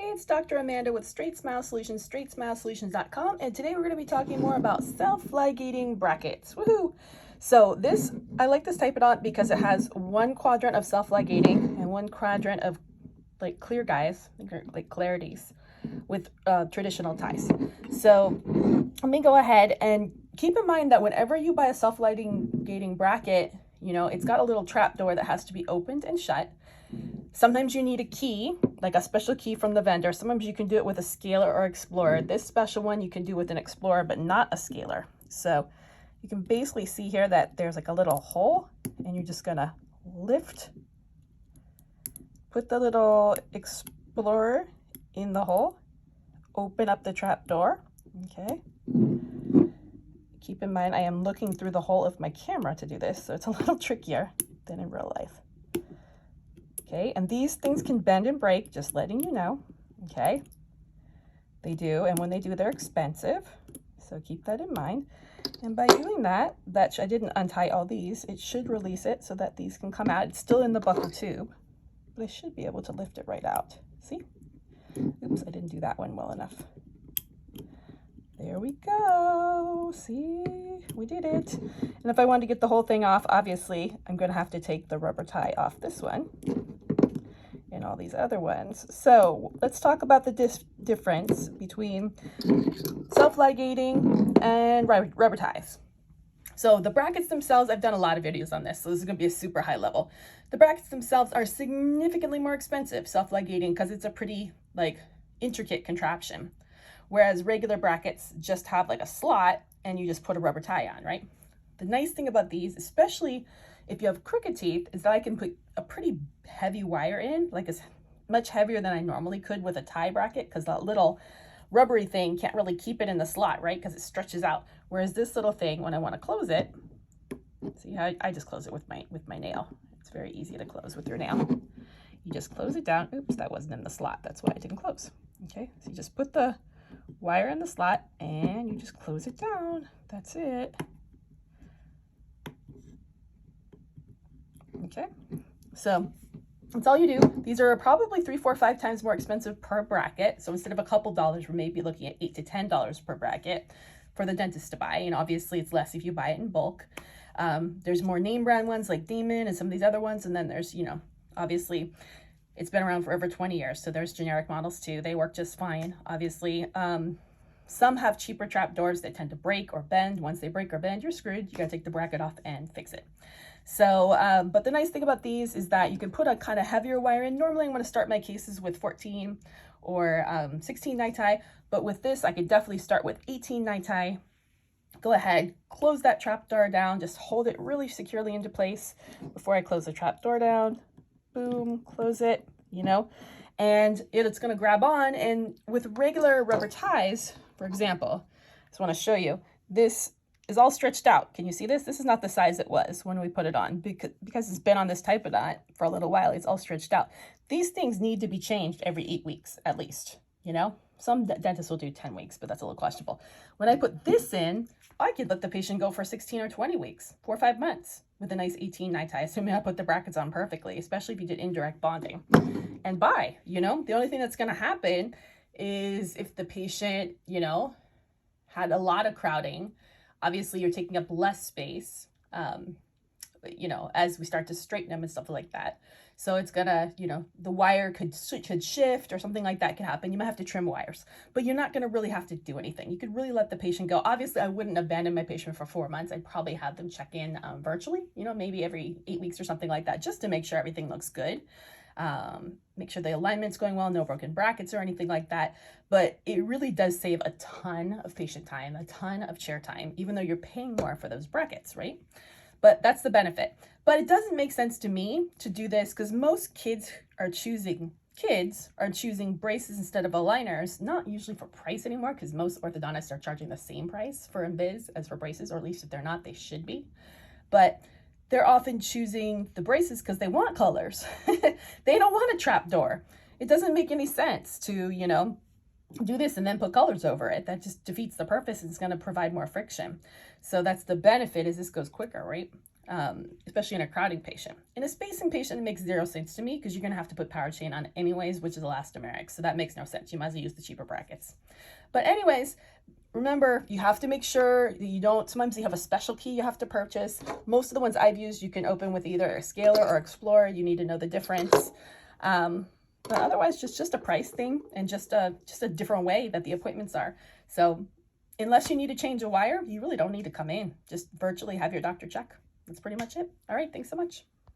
Hey, it's Dr. Amanda with StraightSmile Solutions, StraightSmileSolutions.com, and today we're going to be talking more about self-ligating brackets. Woohoo! So this, I like this type of knot because it has one quadrant of self-ligating and one quadrant of like clear guys, like clarities with traditional ties. So let me go ahead and keep in mind that whenever you buy a self-ligating bracket, you know, it's got a little trap door that has to be opened and shut. Sometimes you need a key, like a special key from the vendor. Sometimes you can do it with a scaler or explorer. This special one you can do with an explorer, but not a scaler. So you can basically see here that there's like a little hole, and you're just gonna lift, put the little explorer in the hole, open up the trap door, okay? Keep in mind, I am looking through the hole of my camera to do this, so it's a little trickier than in real life. Okay, and these things can bend and break, just letting you know, okay? They do, and when they do, they're expensive, so keep that in mind. And by doing that, I didn't untie all these, it should release it so that these can come out. It's still in the buckle tube, but I should be able to lift it right out. See? Oops, I didn't do that one well enough. There we go. See, we did it. And if I wanted to get the whole thing off, obviously, I'm going to have to take the rubber tie off this one and all these other ones. So let's talk about the difference between self-ligating and rubber ties. So the brackets themselves, I've done a lot of videos on this, so this is going to be a super high level. The brackets themselves are significantly more expensive, self-ligating, because it's a pretty like intricate contraption. Whereas regular brackets just have like a slot and you just put a rubber tie on, right? The nice thing about these, especially if you have crooked teeth, is that I can put a pretty heavy wire in, like it's much heavier than I normally could with a tie bracket, because that little rubbery thing can't really keep it in the slot, right? Because it stretches out. Whereas this little thing, when I want to close it, see how I just close it with my nail. It's very easy to close with your nail. You just close it down. Oops, that wasn't in the slot. That's why I didn't close. Okay, so you just put the wire in the slot and you just close it down. That's it. Okay, so that's all you do. These are probably 3, 4, 5 times more expensive per bracket. So instead of a couple dollars, we're maybe looking at $8 to $10 per bracket for the dentist to buy. And obviously it's less if you buy it in bulk. There's more name brand ones like Damon and some of these other ones. And then there's, you know, obviously it's been around for over 20 years. So there's generic models too. They work just fine, obviously. Some have cheaper trap doors that tend to break or bend. Once they break or bend, you're screwed. You gotta take the bracket off and fix it. So, but the nice thing about these is that you can put a kind of heavier wire in. Normally I'm gonna start my cases with 14 or 16 night tie, but with this, I could definitely start with 18 night tie. Go ahead, close that trap door down, just hold it really securely into place before I close the trap door down. Boom, close it, you know, and it's gonna grab on. And with regular rubber ties, for example, I just wanna show you, this is all stretched out. Can you see this? This is not the size it was when we put it on, because it's been on this type of knot for a little while. It's all stretched out. These things need to be changed every 8 weeks at least, you know? Some dentists will do 10 weeks, but that's a little questionable. When I put this in, I could let the patient go for 16 or 20 weeks, 4 or 5 months with a nice 18 night tie, assuming I put the brackets on perfectly, especially if you did indirect bonding. And bye, you know? The only thing that's gonna happen is if the patient, you know, had a lot of crowding, obviously you're taking up less space, you know, as we start to straighten them and stuff like that. So it's gonna, you know, the wire could shift or something like that could happen. You might have to trim wires, but you're not gonna really have to do anything. You could really let the patient go. Obviously, I wouldn't abandon my patient for 4 months. I'd probably have them check in virtually, you know, maybe every 8 weeks or something like that, just to make sure everything looks good. Make sure the alignment's going well, no broken brackets or anything like that. But it really does save a ton of patient time, a ton of chair time, even though you're paying more for those brackets, right? But that's the benefit. But it doesn't make sense to me to do this because most kids are choosing braces instead of aligners, not usually for price anymore, because most orthodontists are charging the same price for Invis as for braces, or at least if they're not, they should be. But they're often choosing the braces because they want colors. They don't want a trap door. It doesn't make any sense to, you know, do this and then put colors over it. That just defeats the purpose. It's going to provide more friction. So that's the benefit, is this goes quicker, right? especially in a crowding patient. In a spacing patient, it makes zero sense to me because you're going to have to put power chain on anyways, which is elastomeric. So that makes no sense. You might as well use the cheaper brackets. But anyways, remember, you have to make sure that you don't, sometimes you have a special key you have to purchase. Most of the ones I've used, you can open with either a scaler or explorer. You need to know the difference. But otherwise, just a price thing and just a different way that the appointments are. So unless you need to change a wire, you really don't need to come in. Just virtually have your doctor check. That's pretty much it. All right, thanks so much.